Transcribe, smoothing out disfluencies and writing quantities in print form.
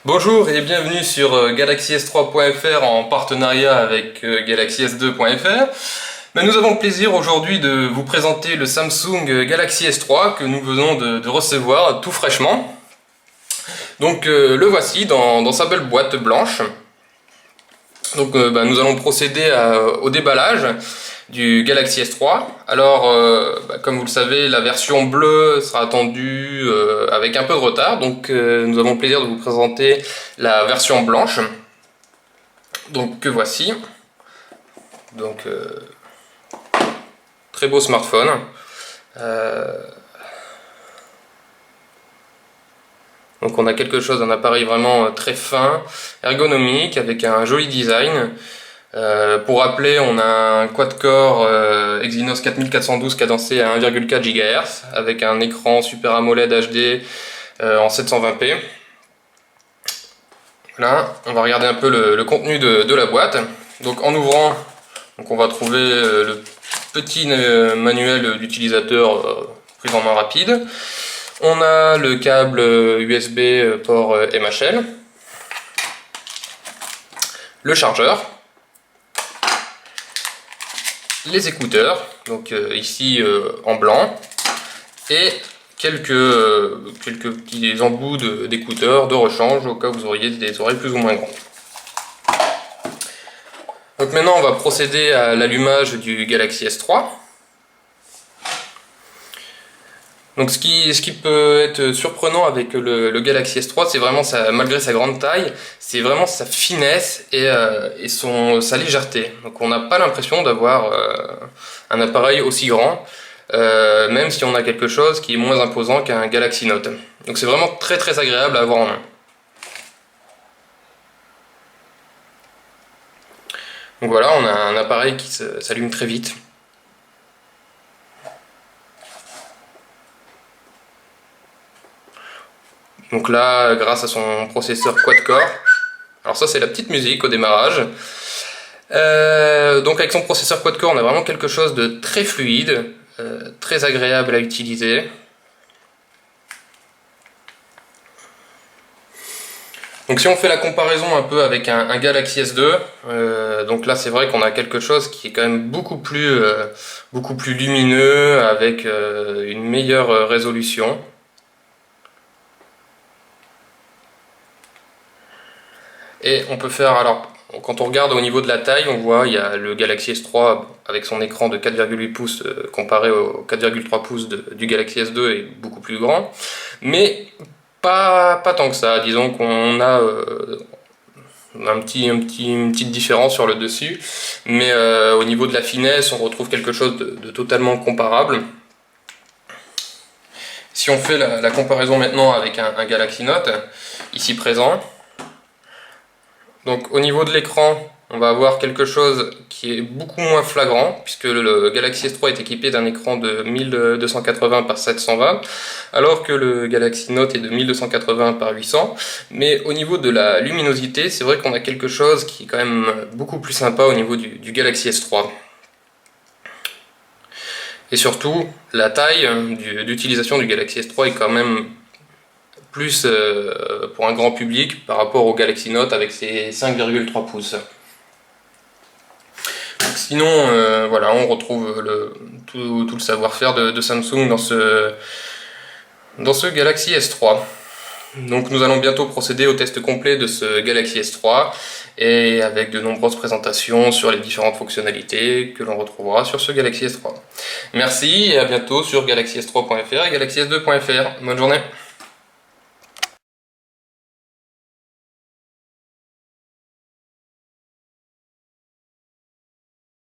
Bonjour et bienvenue sur GalaxyS3.fr en partenariat avec GalaxyS2.fr. Nous avons le plaisir aujourd'hui de vous présenter le Samsung Galaxy S3 que nous venons de recevoir tout fraîchement. Donc le voici dans sa belle boîte blanche. Donc nous allons procéder au déballage du Galaxy S3. Alors, comme vous le savez, la version bleue sera attendue avec un peu de retard. Donc, nous avons le plaisir de vous présenter la version blanche. Donc, que voici. Donc, très beau smartphone. Donc, on a quelque chose, un appareil vraiment très fin, ergonomique, avec un joli design. Pour rappeler, on a un quad-core Exynos 4412 cadencé à 1,4 GHz avec un écran Super AMOLED HD en 720p. Voilà, on va regarder un peu le contenu de la boîte. Donc en ouvrant, on va trouver le petit manuel d'utilisateur prise en main rapide. On a le câble USB port MHL, le chargeur, les écouteurs, donc ici en blanc, et quelques petits embouts d'écouteurs de rechange au cas où vous auriez des oreilles plus ou moins grandes. Donc maintenant on va procéder à l'allumage du Galaxy S3. Donc ce qui peut être surprenant avec le Galaxy S3, c'est vraiment malgré sa grande taille, c'est vraiment sa finesse et sa légèreté. Donc on n'a pas l'impression d'avoir un appareil aussi grand, même si on a quelque chose qui est moins imposant qu'un Galaxy Note. Donc c'est vraiment très très agréable à avoir en main. Donc voilà, on a un appareil qui s'allume très vite. Donc là, grâce à son processeur quad-core, alors ça c'est la petite musique au démarrage. Donc avec son processeur quad-core, on a vraiment quelque chose de très fluide, très agréable à utiliser. Donc si on fait la comparaison un peu avec un Galaxy S2, donc là c'est vrai qu'on a quelque chose qui est quand même beaucoup plus lumineux, avec une meilleure résolution. Et on peut faire, alors, quand on regarde au niveau de la taille, on voit il y a le Galaxy S3 avec son écran de 4,8 pouces comparé au 4,3 pouces du Galaxy S2 est beaucoup plus grand. Mais pas tant que ça, disons qu'on a une petite différence sur le dessus. Mais au niveau de la finesse, on retrouve quelque chose de totalement comparable. Si on fait la comparaison maintenant avec un Galaxy Note, ici présent, donc au niveau de l'écran, on va avoir quelque chose qui est beaucoup moins flagrant, puisque le Galaxy S3 est équipé d'un écran de 1280 par 720, alors que le Galaxy Note est de 1280 par 800. Mais au niveau de la luminosité, c'est vrai qu'on a quelque chose qui est quand même beaucoup plus sympa au niveau du Galaxy S3. Et surtout, la taille d'utilisation du Galaxy S3 est quand même plus pour un grand public par rapport au Galaxy Note avec ses 5,3 pouces. Donc sinon, voilà, on retrouve tout le savoir-faire de Samsung dans ce Galaxy S3. Donc nous allons bientôt procéder au test complet de ce Galaxy S3 et avec de nombreuses présentations sur les différentes fonctionnalités que l'on retrouvera sur ce Galaxy S3. Merci et à bientôt sur GalaxyS3.fr et GalaxyS2.fr. Bonne journée.